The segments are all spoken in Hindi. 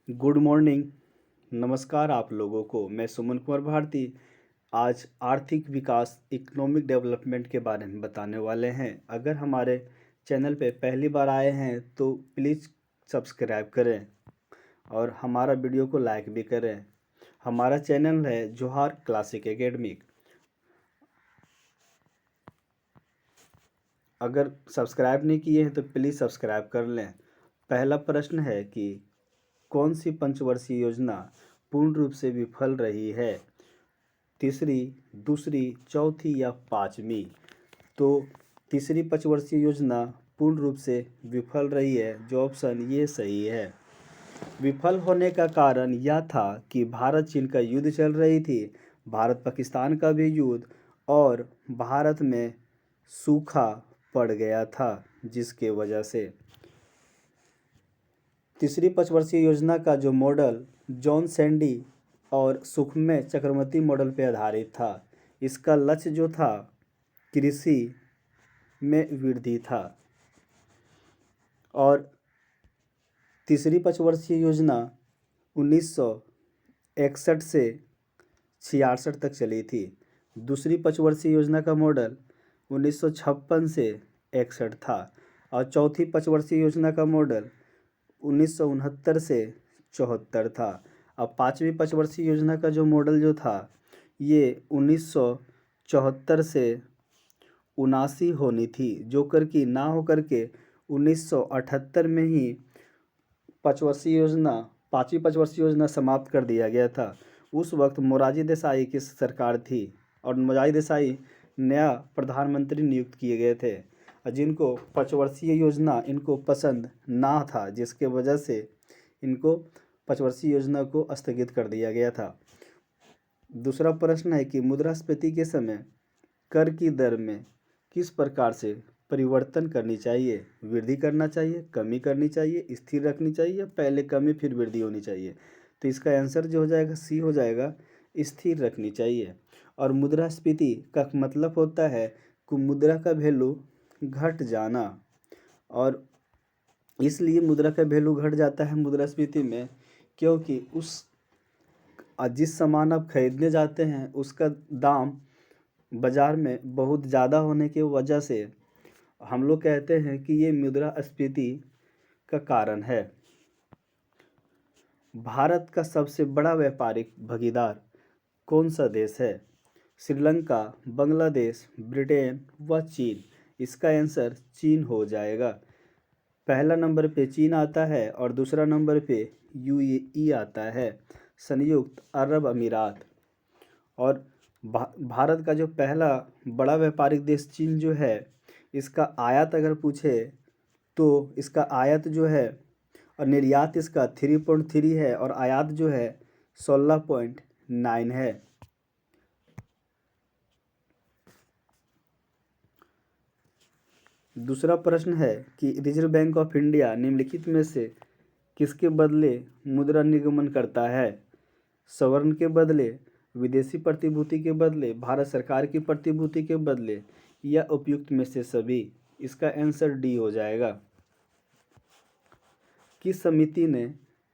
Good morning. नमस्कार आप लोगों को। मैं सुमन कुमार भारती आज आर्थिक विकास इकोनॉमिक डेवलपमेंट के बारे में बताने वाले हैं। अगर हमारे चैनल पे पहली बार आए हैं तो प्लीज़ सब्सक्राइब करें और हमारा वीडियो को लाइक भी करें। हमारा चैनल है जोहार क्लासिक एकेडमिक। अगर सब्सक्राइब नहीं किए हैं तो प्लीज़ सब्सक्राइब कर लें। पहला प्रश्न है कि कौन सी पंचवर्षीय योजना पूर्ण रूप से विफल रही है? तीसरी, दूसरी, चौथी या पाँचवीं? तो तीसरी पंचवर्षीय योजना पूर्ण रूप से विफल रही है, जो ऑप्शन ये सही है। विफल होने का कारण यह था कि भारत चीन का युद्ध चल रही थी, भारत पाकिस्तान का भी युद्ध, और भारत में सूखा पड़ गया था, जिसके वजह से तीसरी पंचवर्षीय योजना का जो मॉडल जॉन सैंडी और सुखमय चक्रवर्ती मॉडल पर आधारित था। इसका लक्ष्य जो था कृषि में वृद्धि था। और तीसरी पंचवर्षीय योजना 1961 से 66 तक चली थी। दूसरी पंचवर्षीय योजना का मॉडल 1956 से 61 था और चौथी पंचवर्षीय योजना का मॉडल 1969 से 74 था। अब पाँचवीं पंचवर्षीय योजना का जो मॉडल जो था ये 1974 से 79 होनी थी, जो कर कि ना हो करके 1978 में ही पाँचवीं पंचवर्षीय योजना समाप्त कर दिया गया था। उस वक्त मोरारजी देसाई की सरकार थी और मोरारजी देसाई नया प्रधानमंत्री नियुक्त किए गए थे, जिनको पंचवर्षीय योजना इनको पसंद ना था, जिसके वजह से इनको पंचवर्षीय योजना को स्थगित कर दिया गया था। दूसरा प्रश्न है कि मुद्रास्फीति के समय कर की दर में किस प्रकार से परिवर्तन करनी चाहिए? वृद्धि करना चाहिए, कमी करनी चाहिए, स्थिर रखनी चाहिए, पहले कमी फिर वृद्धि होनी चाहिए? तो इसका आंसर जो हो जाएगा सी हो जाएगा, स्थिर रखनी चाहिए। और मुद्रास्फीति का मतलब होता है कि मुद्रा का वैल्यू घट जाना, और इसलिए मुद्रा का वैल्यू घट जाता है मुद्रास्फीति में, क्योंकि जिस सामान आप खरीदने जाते हैं उसका दाम बाज़ार में बहुत ज़्यादा होने की वजह से हम लोग कहते हैं कि ये मुद्रास्फीति का कारण है। भारत का सबसे बड़ा व्यापारिक भागीदार कौन सा देश है? श्रीलंका, बांग्लादेश, ब्रिटेन व चीन? इसका आंसर चीन हो जाएगा। पहला नंबर पे चीन आता है और दूसरा नंबर पे यूएई आता है, संयुक्त अरब अमीरात। और भारत का जो पहला बड़ा व्यापारिक देश चीन जो है, इसका आयात अगर पूछे तो इसका आयात जो है और निर्यात इसका 3.3 है और आयात जो है 16.9 है। दूसरा प्रश्न है कि रिजर्व बैंक ऑफ इंडिया निम्नलिखित में से किसके बदले मुद्रा निर्गमन करता है? स्वर्ण के बदले, विदेशी प्रतिभूति के बदले, भारत सरकार की प्रतिभूति के बदले, या उपयुक्त में से सभी? इसका आंसर डी हो जाएगा। किस समिति ने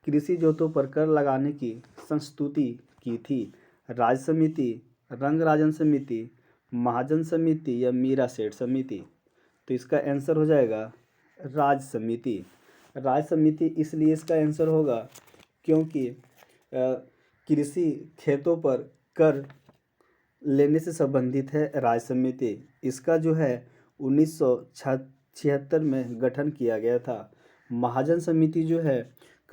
कृषि जोतों पर कर लगाने की संस्तुति की थी? राज्य समिति, रंगराजन समिति, महाजन समिति या मीरा सेठ समिति? तो इसका आंसर हो जाएगा राज्य समिति। राज्य समिति इसलिए इसका आंसर होगा क्योंकि कृषि खेतों पर कर लेने से संबंधित है राज्य समिति। इसका जो है 1976 में गठन किया गया था। महाजन समिति जो है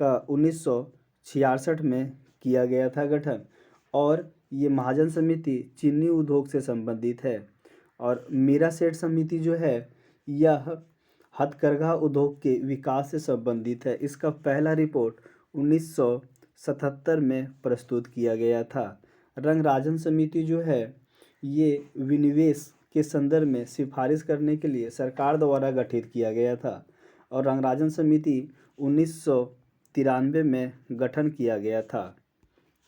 का 1966 में किया गया था गठन, और ये महाजन समिति चीनी उद्योग से संबंधित है। और मीरा सेठ समिति जो है यह हथकरघा उद्योग के विकास से संबंधित है। इसका पहला रिपोर्ट 1977 में प्रस्तुत किया गया था। रंगराजन समिति जो है ये विनिवेश के संदर्भ में सिफारिश करने के लिए सरकार द्वारा गठित किया गया था, और रंगराजन समिति 1993 में गठन किया गया था।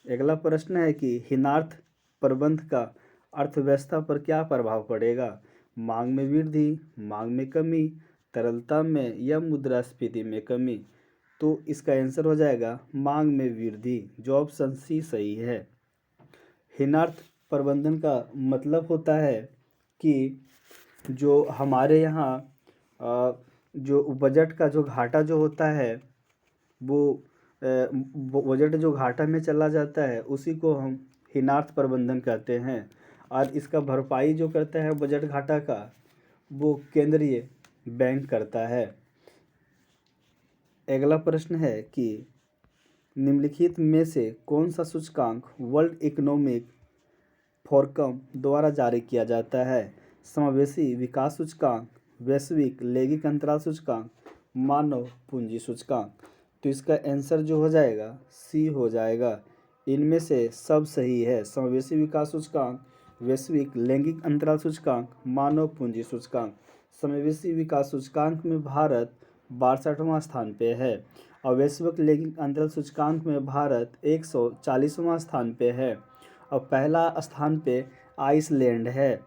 अगला प्रश्न है कि हिनार्थ प्रबंध का अर्थव्यवस्था पर क्या प्रभाव पड़ेगा? मांग में वृद्धि, मांग में कमी, तरलता में या मुद्रास्फीति में कमी? तो इसका आंसर हो जाएगा मांग में वृद्धि, जो ऑप्शन सी सही है। हीनार्थ प्रबंधन का मतलब होता है कि जो हमारे यहाँ जो बजट का जो घाटा जो होता है वो बजट जो घाटा में चला जाता है उसी को हम हीनार्थ प्रबंधन कहते हैं। और इसका भरपाई जो करता है बजट घाटा का वो केंद्रीय बैंक करता है। अगला प्रश्न है कि निम्नलिखित में से कौन सा सूचकांक वर्ल्ड इकोनॉमिक फोरम द्वारा जारी किया जाता है? समावेशी विकास सूचकांक, वैश्विक लैंगिक अंतराल सूचकांक, मानव पूंजी सूचकांक। तो इसका आंसर जो हो जाएगा सी हो जाएगा। इनमें से सब सही है। समावेशी विकास सूचकांक, वैश्विक लैंगिक अंतराल सूचकांक, मानव पूंजी सूचकांक। समावेशी विकास सूचकांक में भारत 62वां स्थान पे है और वैश्विक लैंगिक अंतराल सूचकांक में भारत 140वां स्थान पे है और पहला स्थान पे आइसलैंड है।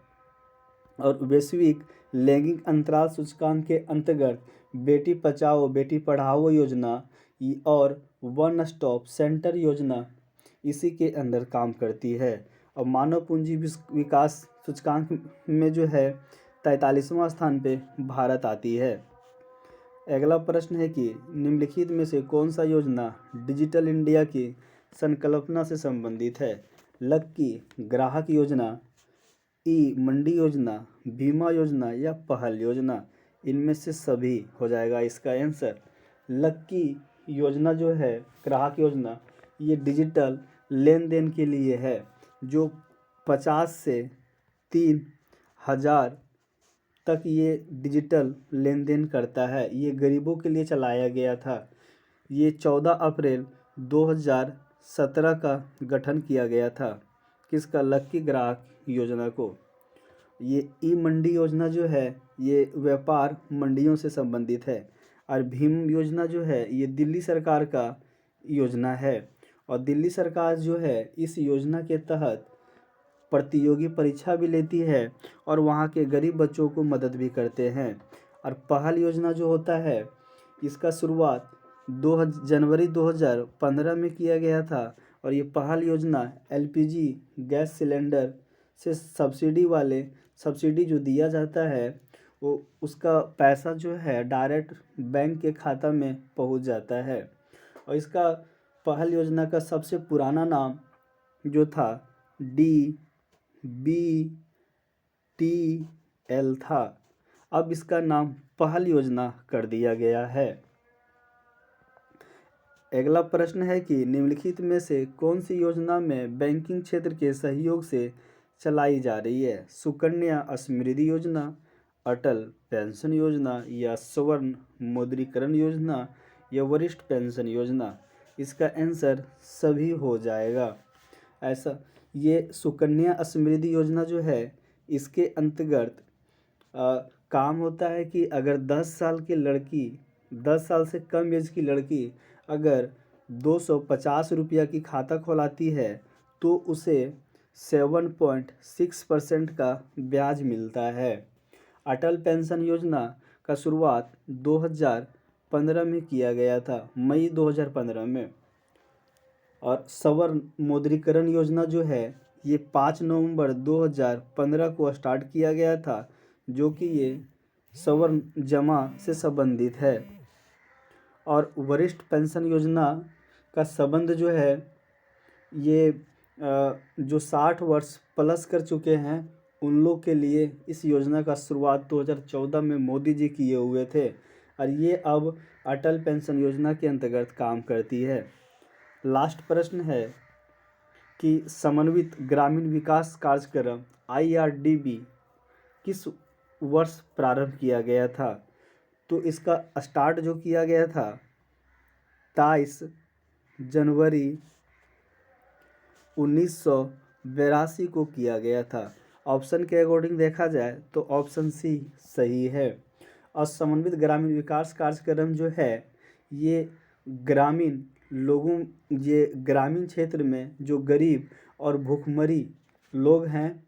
और वैश्विक लैंगिक अंतराल सूचकांक के अंतर्गत बेटी बचाओ बेटी पढ़ाओ योजना और वन स्टॉप सेंटर योजना इसी के अंदर काम करती है। और मानव पूंजी विकास सूचकांक में जो है 43वां स्थान पे भारत आती है। अगला प्रश्न है कि निम्नलिखित में से कौन सा योजना डिजिटल इंडिया की संकल्पना से संबंधित है? लक्की ग्राहक योजना, ई मंडी योजना, बीमा योजना या पहल योजना। इनमें से सभी हो जाएगा इसका आंसर। लक्की योजना जो है ग्राहक योजना ये डिजिटल लेन देन के लिए है जो 50 से 3000 तक ये डिजिटल लेन देन करता है। ये गरीबों के लिए चलाया गया था। ये 14 अप्रैल 2017 का गठन किया गया था। किसका? लक्की ग्राहक योजना को। ये ई मंडी योजना जो है ये व्यापार मंडियों से संबंधित है। और भीम योजना जो है ये दिल्ली सरकार का योजना है और दिल्ली सरकार जो है इस योजना के तहत प्रतियोगी परीक्षा भी लेती है और वहाँ के गरीब बच्चों को मदद भी करते हैं। और पहल योजना जो होता है इसका शुरुआत जनवरी 2015 में किया गया था और ये पहल योजना एलपीजी गैस सिलेंडर से सब्सिडी जो दिया जाता है वो उसका पैसा जो है डायरेक्ट बैंक के खाता में पहुंच जाता है। और इसका पहल योजना का सबसे पुराना नाम जो था DBTL था। अब इसका नाम पहल योजना कर दिया गया है। अगला प्रश्न है कि निम्नलिखित में से कौन सी योजना में बैंकिंग क्षेत्र के सहयोग से चलाई जा रही है? सुकन्या समृद्धि योजना, अटल पेंशन योजना या स्वर्ण मुद्रीकरण योजना या वरिष्ठ पेंशन योजना। इसका आंसर सभी हो जाएगा। ऐसा ये सुकन्या समृद्धि योजना जो है इसके अंतर्गत काम होता है कि अगर 10 साल से कम एज की लड़की अगर 250 रुपया की खाता खोलाती है तो उसे 7.6% का ब्याज मिलता है। अटल पेंशन योजना का शुरुआत 2015 में किया गया था, मई 2015 में। और स्वर्ण मुद्रीकरण योजना जो है ये 5 नवंबर 2015 को स्टार्ट किया गया था जो कि ये स्वर्ण जमा से संबंधित है। और वरिष्ठ पेंशन योजना का संबंध जो है ये जो 60 वर्ष प्लस कर चुके हैं उन लोग के लिए इस योजना का शुरुआत 2014 में मोदी जी किए हुए थे और ये अब अटल पेंशन योजना के अंतर्गत काम करती है। लास्ट प्रश्न है कि समन्वित ग्रामीण विकास कार्यक्रम IRDB किस वर्ष प्रारंभ किया गया था? तो इसका स्टार्ट जो किया गया था 23 जनवरी 1982 को किया गया था। ऑप्शन के अकॉर्डिंग देखा जाए तो ऑप्शन सी सही है। और समन्वित ग्रामीण विकास कार्यक्रम जो है ये ग्रामीण क्षेत्र में जो गरीब और भूखमरी लोग हैं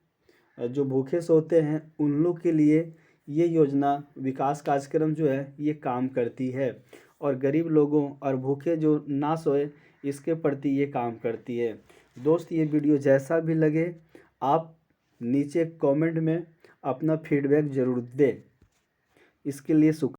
जो भूखे सोते हैं उन लोग के लिए ये योजना विकास कार्यक्रम जो है ये काम करती है। और गरीब लोगों और भूखे जो ना सोए इसके प्रति ये काम करती है। दोस्त, ये वीडियो जैसा भी लगे आप नीचे कमेंट में अपना फीडबैक ज़रूर दें। इसके लिए शुक्रिया।